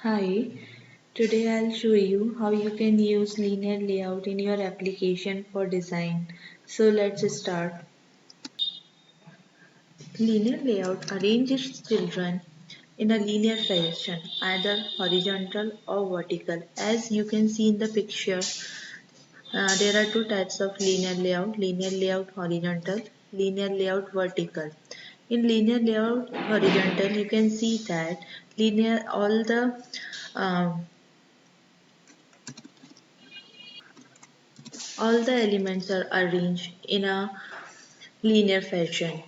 Hi, today I'll show you how you can use linear layout in your application for design. So let's start. Linear layout arranges children in a linear fashion, either horizontal or vertical. As you can see in the picture, there are two types of linear layout horizontal, linear layout vertical. In linear layout horizontal, you can see that linear um, all the elements are arranged in a linear fashion,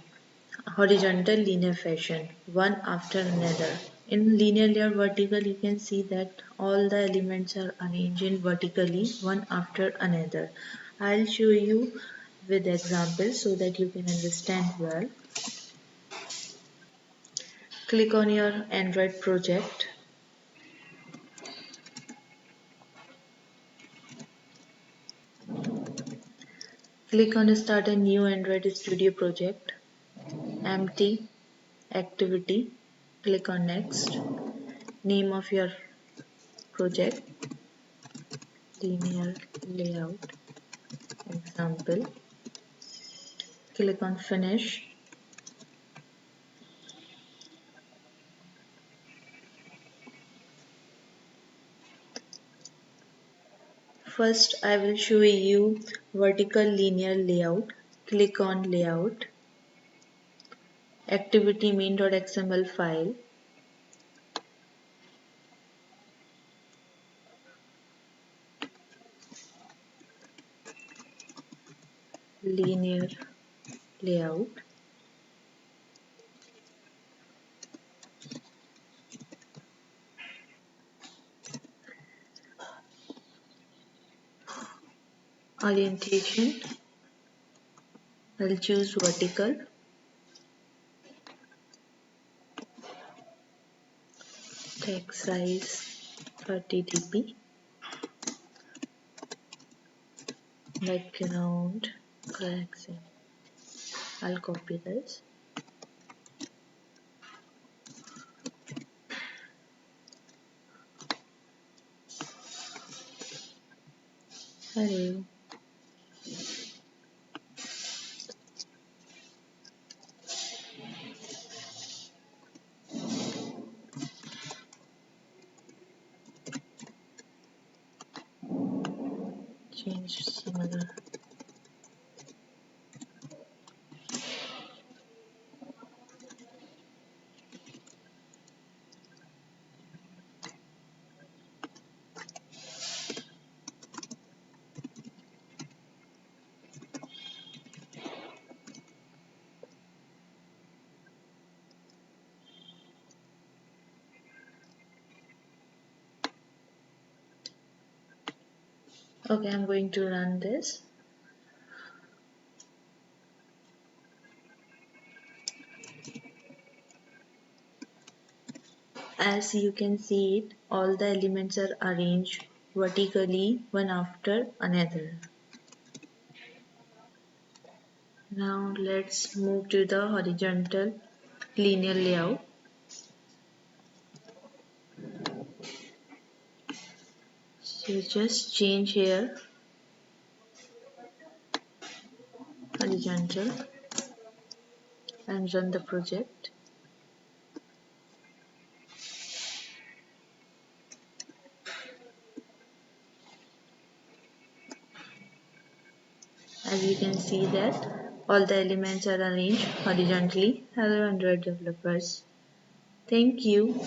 horizontal linear fashion, one after another. In linear layer vertical, you can see that all the elements are arranged in vertically, one after another. I'll show you with examples so that you can understand well. Click on your Android project. Click on Start a new Android Studio project. Empty activity. Click on Next. Name of your project, linear layout example. Click on Finish. First, I will show you vertical linear layout. Click on Layout, Activity main.xml file. Linear layout. Orientation, I'll choose vertical. Text size 30 dp. Background correction. I'll copy this. Hello. Change similar. Okay, I'm going to run this. As you can see it, all the elements are arranged vertically one after another. Now let's move to the horizontal linear layout. So just change here horizontal and run the project. As you can see that all the elements are arranged horizontally. Hello Android developers. Thank you.